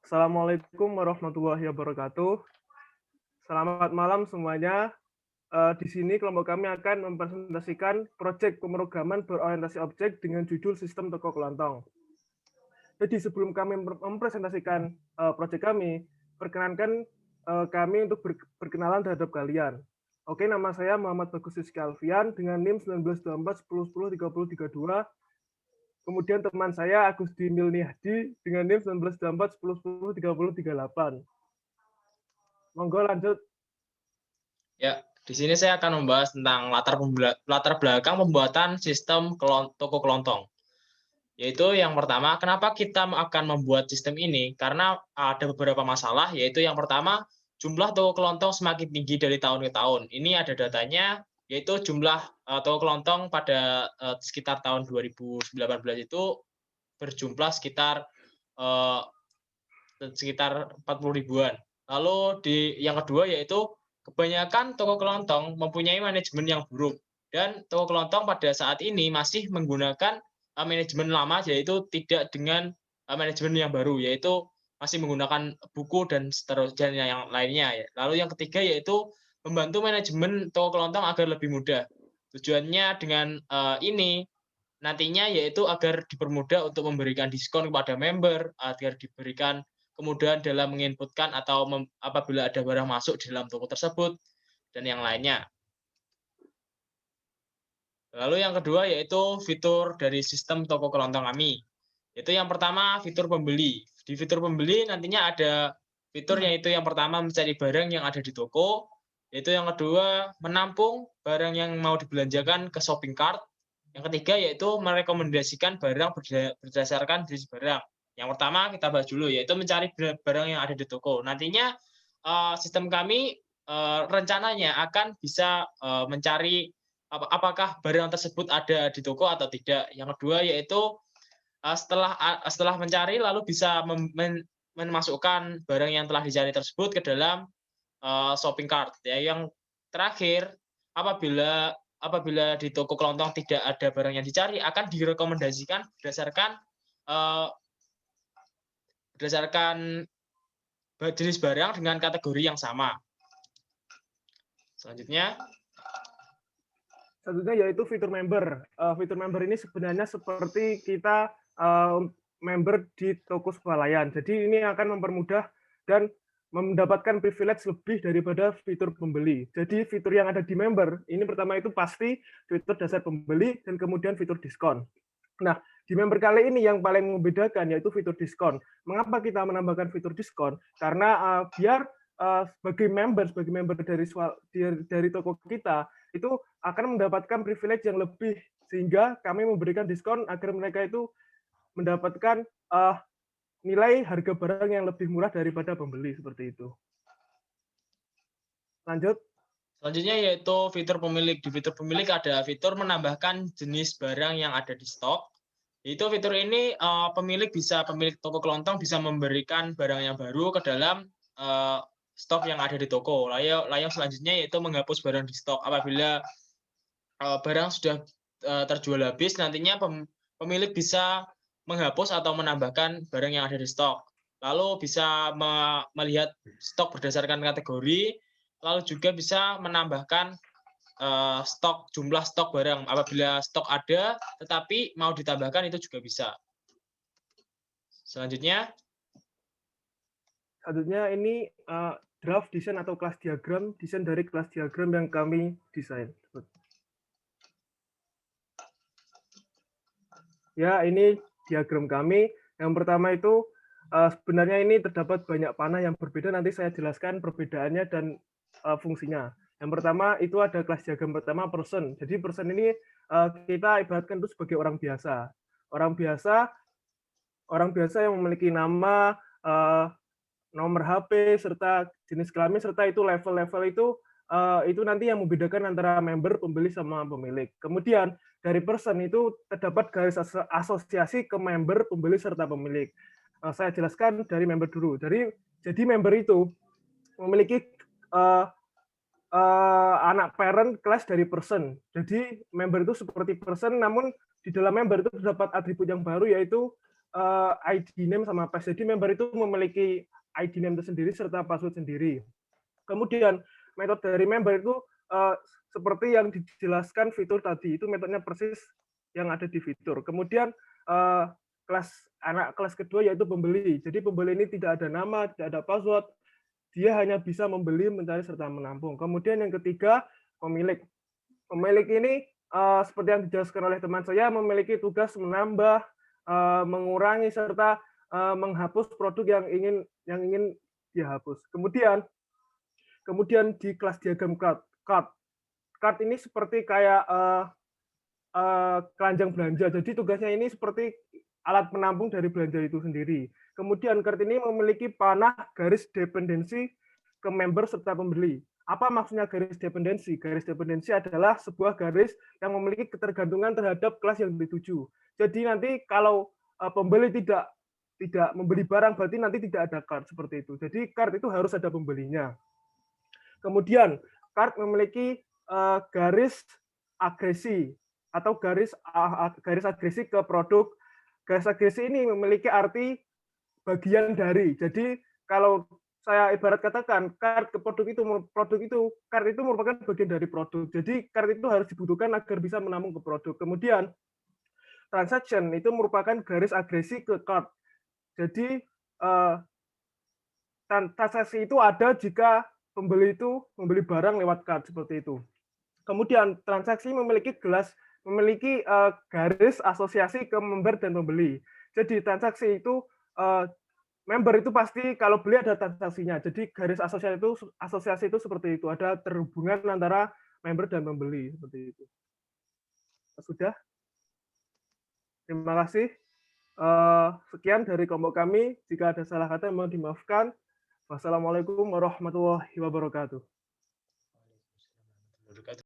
Assalamualaikum warahmatullahi wabarakatuh. Selamat malam semuanya. Di sini kelompok kami akan mempresentasikan proyek pemrograman berorientasi objek dengan judul Sistem Toko Kelontong. Jadi sebelum kami mempresentasikan proyek kami, perkenankan kami untuk berkenalan terhadap kalian. Oke, nama saya Muhammad Bagus Rizky Alfian dengan NIM 1924 1010 3032. Kemudian teman saya Agusdi Milniadi dengan NIM 1924 1010 3038. Monggo lanjut. Ya, di sini saya akan membahas tentang latar belakang pembuatan sistem toko kelontong. Yaitu yang pertama, kenapa kita akan membuat sistem ini? Karena ada beberapa masalah, yaitu yang pertama, jumlah toko kelontong semakin tinggi dari tahun ke tahun. Ini ada datanya, yaitu jumlah toko kelontong pada sekitar tahun 2018 itu berjumlah sekitar 40 ribuan. Lalu yang kedua yaitu kebanyakan toko kelontong mempunyai manajemen yang buruk, dan toko kelontong pada saat ini masih menggunakan manajemen lama, yaitu tidak dengan manajemen yang baru, yaitu masih menggunakan buku dan seterusnya yang lainnya. Lalu yang ketiga yaitu membantu manajemen toko kelontong agar lebih mudah. Tujuannya dengan ini nantinya yaitu agar dipermudah untuk memberikan diskon kepada member, agar diberikan kemudahan dalam menginputkan atau apabila ada barang masuk di dalam toko tersebut, dan yang lainnya. Lalu yang kedua yaitu fitur dari sistem toko kelontong kami. Itu yang pertama fitur pembeli. Di fitur pembeli nantinya ada fitur yaitu yang pertama mencari barang yang ada di toko, yaitu yang kedua menampung barang yang mau dibelanjakan ke shopping cart, yang ketiga yaitu merekomendasikan barang berdasarkan jenis barang. Yang pertama kita bahas dulu yaitu mencari barang yang ada di toko. Nantinya sistem kami rencananya akan bisa mencari apakah barang tersebut ada di toko atau tidak. Yang kedua yaitu setelah mencari lalu bisa memasukkan barang yang telah dicari tersebut ke dalam shopping cart. Ya, yang terakhir apabila di toko kelontong tidak ada barang yang dicari, akan direkomendasikan berdasarkan jenis barang dengan kategori yang sama. Selanjutnya yaitu fitur member. Fitur member ini sebenarnya seperti kita member di toko swalayan. Jadi ini akan mempermudah dan mendapatkan privilege lebih daripada fitur pembeli. Jadi fitur yang ada di member ini pertama itu pasti fitur dasar pembeli dan kemudian fitur diskon. Nah, di member kali ini yang paling membedakan yaitu fitur diskon. Mengapa kita menambahkan fitur diskon? Karena biar sebagai member dari toko kita itu akan mendapatkan privilege yang lebih, sehingga kami memberikan diskon agar mereka itu mendapatkan nilai harga barang yang lebih murah daripada pembeli, seperti itu. Lanjut. Selanjutnya yaitu fitur pemilik. Di fitur pemilik ada fitur menambahkan jenis barang yang ada di stok. Itu fitur ini pemilik toko kelontong bisa memberikan barang yang baru ke dalam stok yang ada di toko. Lalu selanjutnya yaitu menghapus barang di stok. Apabila barang sudah terjual habis, nantinya pemilik bisa menghapus atau menambahkan barang yang ada di stok. Lalu bisa melihat stok berdasarkan kategori, lalu juga bisa menambahkan jumlah stok barang. Apabila stok ada tetapi mau ditambahkan itu juga bisa. Selanjutnya ini draft desain atau kelas diagram, desain dari kelas diagram yang kami desain. Ya, ini diagram kami. Yang pertama itu sebenarnya ini terdapat banyak panah yang berbeda, nanti saya jelaskan perbedaannya dan fungsinya. Yang pertama itu ada kelas diagram pertama person. Jadi person ini kita ibaratkan itu sebagai orang biasa. Orang biasa yang memiliki nama, nomor HP, serta jenis kelamin, serta itu level-level itu nanti yang membedakan antara member, pembeli, sama pemilik. Kemudian dari person itu terdapat garis asosiasi ke member, pembeli, serta pemilik. Saya jelaskan dari member dulu. Jadi member itu memiliki anak parent kelas dari person. Jadi member itu seperti person, namun di dalam member itu terdapat atribut yang baru, yaitu ID name sama pass. Jadi member itu memiliki ID name tersendiri serta password sendiri. Kemudian metode dari member itu seperti yang dijelaskan fitur tadi, itu metodenya persis yang ada di fitur. Kemudian anak kelas kedua yaitu pembeli. Jadi pembeli ini tidak ada nama, tidak ada password, dia hanya bisa membeli, mencari serta menampung. Kemudian yang ketiga pemilik. Pemilik ini seperti yang dijelaskan oleh teman saya memiliki tugas menambah, mengurangi serta menghapus produk yang ingin dihapus. Kemudian di kelas diagram card ini seperti kayak keranjang belanja. Jadi tugasnya ini seperti alat penampung dari belanja itu sendiri. Kemudian card ini memiliki panah garis dependensi ke member serta pembeli. Apa maksudnya garis dependensi? Garis dependensi adalah sebuah garis yang memiliki ketergantungan terhadap kelas yang dituju. Jadi nanti kalau pembeli tidak membeli barang, berarti nanti tidak ada card seperti itu. Jadi card itu harus ada pembelinya. Kemudian card memiliki garis agresi atau garis agresi ke produk. Garis agresi ini memiliki arti bagian dari. Jadi kalau saya ibarat katakan card ke produk itu card itu merupakan bagian dari produk. Jadi card itu harus dibutuhkan agar bisa menampung ke produk. Kemudian transaction itu merupakan garis agresi ke card. Jadi transaksi itu ada jika pembeli itu membeli barang lewat card seperti itu. Kemudian transaksi memiliki garis asosiasi ke member dan pembeli. Jadi transaksi itu member itu pasti kalau beli ada transaksinya. Jadi garis asosiasi itu seperti itu. Ada terhubungan antara member dan pembeli seperti itu. Sudah. Terima kasih. Sekian dari kelompok kami. Jika ada salah kata mohon dimaafkan. Wassalamualaikum warahmatullahi wabarakatuh.